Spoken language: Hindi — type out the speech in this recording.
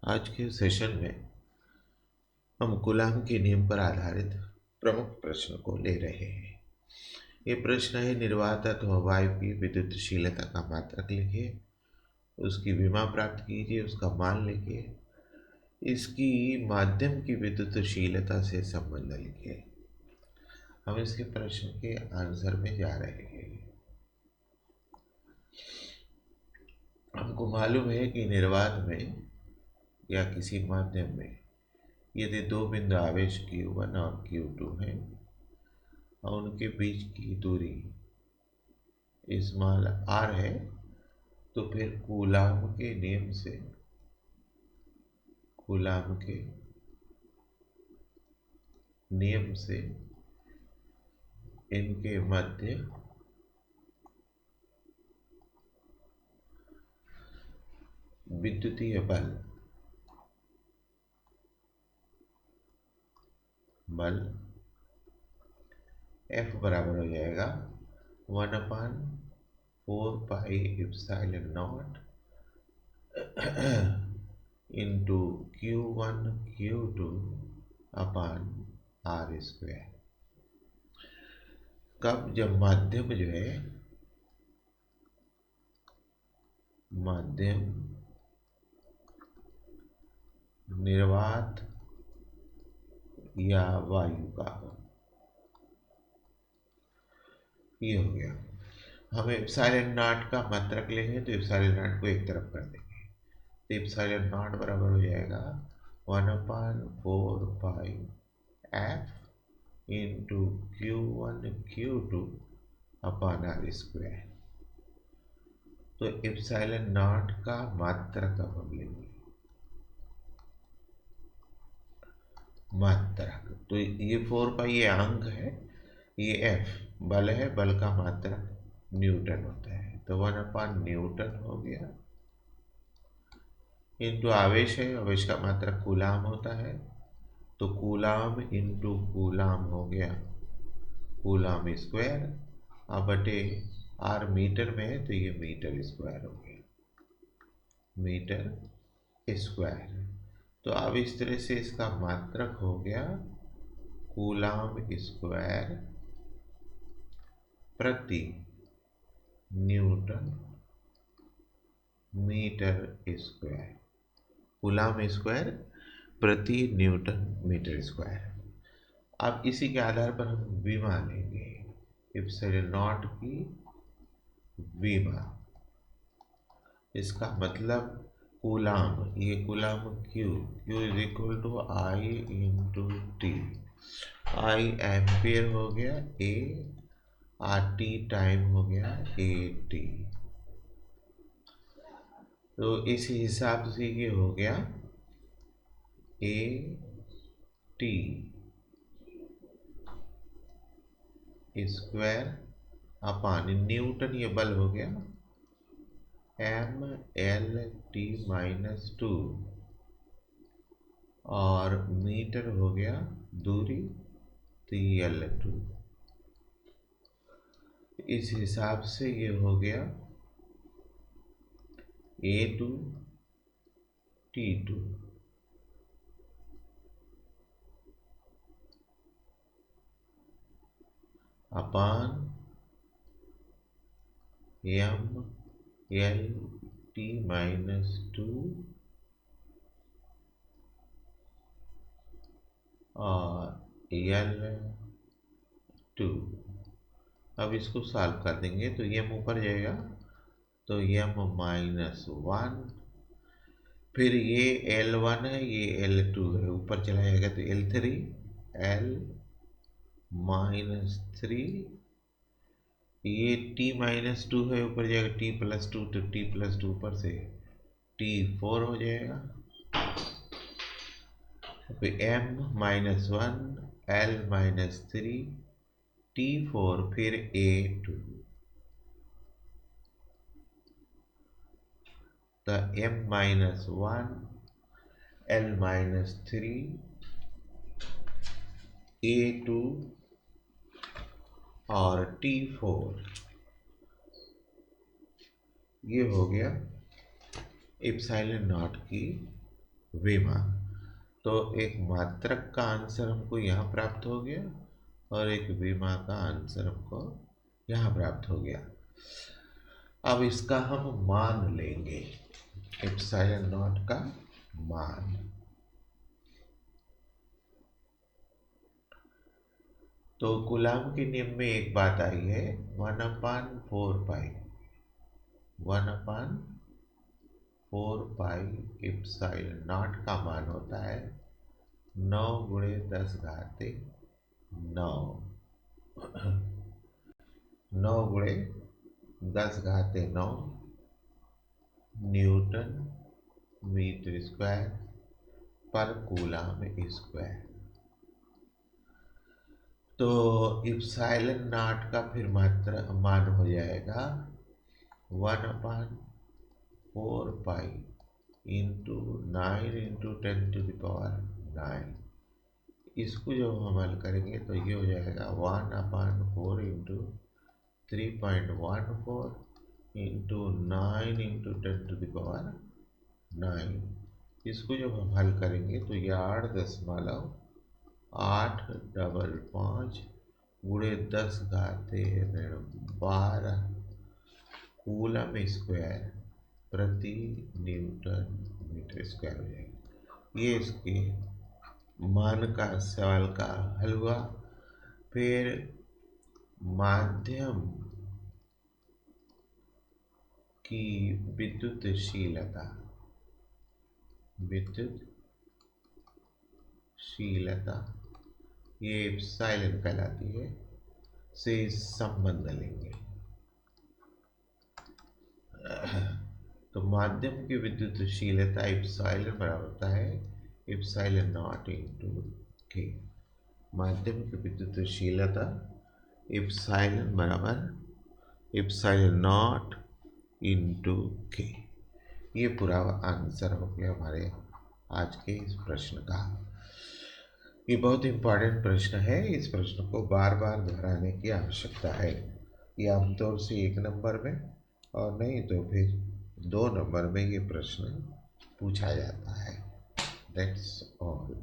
आज के सेशन में हम कूलाम के नियम पर आधारित प्रमुख प्रश्न को ले रहे हैं। ये प्रश्न है, निर्वात अथवा वायु की विद्युतशीलता का मात्रक लिखिए, उसकी विमा प्राप्त कीजिए, उसका मान लिखिए, इसकी माध्यम की विद्युतशीलता से संबंध लिखिए। हम इसके प्रश्न के आंसर में जा रहे हैं। हमको मालूम है कि निर्वात में या किसी माध्यम में यदि दो बिंदु आवेश Q1 और Q2 हैं और उनके बीच की दूरी स्मॉल r है, तो फिर कूलाम के नियम से इनके मध्य विद्युतीय बल F बराबर हो जाएगा 1/4πε0 इंटू Q1 Q2 अपान R स्क्वायर। कब? जब माध्यम निर्वात या वायु का हो। ये हो गया। हम एप्सिलॉन नॉट का मात्रक लेंगे तो एप्सिलॉन नॉट को एक तरफ कर देंगे, तो एप्सिलॉन नॉट बराबर हो जाएगा 1/4πF इंटू Q1 Q2 अपान R स्क्वायर। तो एप्सिलॉन नॉट का मात्रक अब हम लेंगे, मात्रक। तो ये 4π ये अंक है, ये F बल है, बल का मात्रक न्यूटन होता है, तो 1/न्यूटन हो गया। इंटू आवेश है, आवेश का मात्रक कूलाम होता है, तो कूलाम इंटू कूलाम हो गया कूलाम स्क्वायर। अब बटे R मीटर में है, तो ये मीटर स्क्वायर हो गया, मीटर स्क्वायर। तो अब इस तरह से इसका मात्रक हो गया कूलाम स्क्वायर प्रति newton metre square, coulomb square प्रति न्यूटन मीटर स्क्वायर। अब इसी के आधार पर हम विमा लेंगे, एप्सिलॉन नॉट की विमा। इसका मतलब कूलाम, ये coulomb Q is equal to I into T. I ampere हो गया A और T टाइम हो गया AT। तो इस हिसाब से ये हो गया AT स्क्वायर अपान न्यूटन, ये बल हो गया MLT-2 और मीटर हो गया दूरी TL2। इस हिसाब से ये हो गया A2 T2 अपान MLT-2 और L2। अब इसको सॉल्व कर देंगे तो m ऊपर जाएगा, तो m-1, फिर ये L1 है, ये L2 है, ऊपर चला जाएगा तो L3, L-3, ये T-2 है, ऊपर जाएगा T+2, तो T+2 ऊपर से T4 हो जाएगा, फिर m-1, L-3, T4, फिर A2। तो m-1, L-3, A2 और T4, ये हो गया एप्सिलॉन नॉट की विमा। तो एक मात्रक का आंसर हमको यहाँ प्राप्त हो गया और एक विमा का आंसर हमको यहाँ प्राप्त हो गया। अब इसका हम मान लेंगे, एप्सिलॉन नॉट का मान। तो कूलाम के नियम में एक बात आई है, 1/4 पाई, 1/4 पाई एप्सिलॉन नॉट का मान होता है 9 गुणे 10⁻9, 9 गुणे 10⁻9 न्यूटन मीटर स्क्वायर पर कूलाम स्क्वायर। तो एप्सिलॉन नॉट का फिर मात्रा मान हो जाएगा 1/4 पाई इंटू 9 इंटू 10⁻9। इसको जब हम हल करेंगे तो ये हो जाएगा 1/4 इंटू 3.14 इंटू 9 इंटू 10⁻9। इसको जब हम हल करेंगे तो ये 8.855 गुणे 10⁻12 कूलम स्क्वायर प्रति न्यूटन मीटर स्क्वायर हो जाएगा। ये इसके मान का सवाल का हल हुआ। फिर माध्यम की विद्युतशीलता ये एप्सिलॉन कहलाती है, से संबंध लेंगे। तो माध्यम की विद्युतशीलता एप्सिलॉन बराबर होता है एप्सिलॉन नॉट इंटू के। माध्यम की विद्युतशीलता एप्सिलॉन बराबर एप्सिलॉन नॉट इंटू के। ये पूरा आंसर हो गया हमारे आज के इस प्रश्न का। ये बहुत इम्पॉर्टेंट प्रश्न है, इस प्रश्न को बार बार दोहराने की आवश्यकता है। ये आमतौर से 1 नंबर में और नहीं तो फिर 2 नंबर में ये प्रश्न पूछा जाता है। That's all.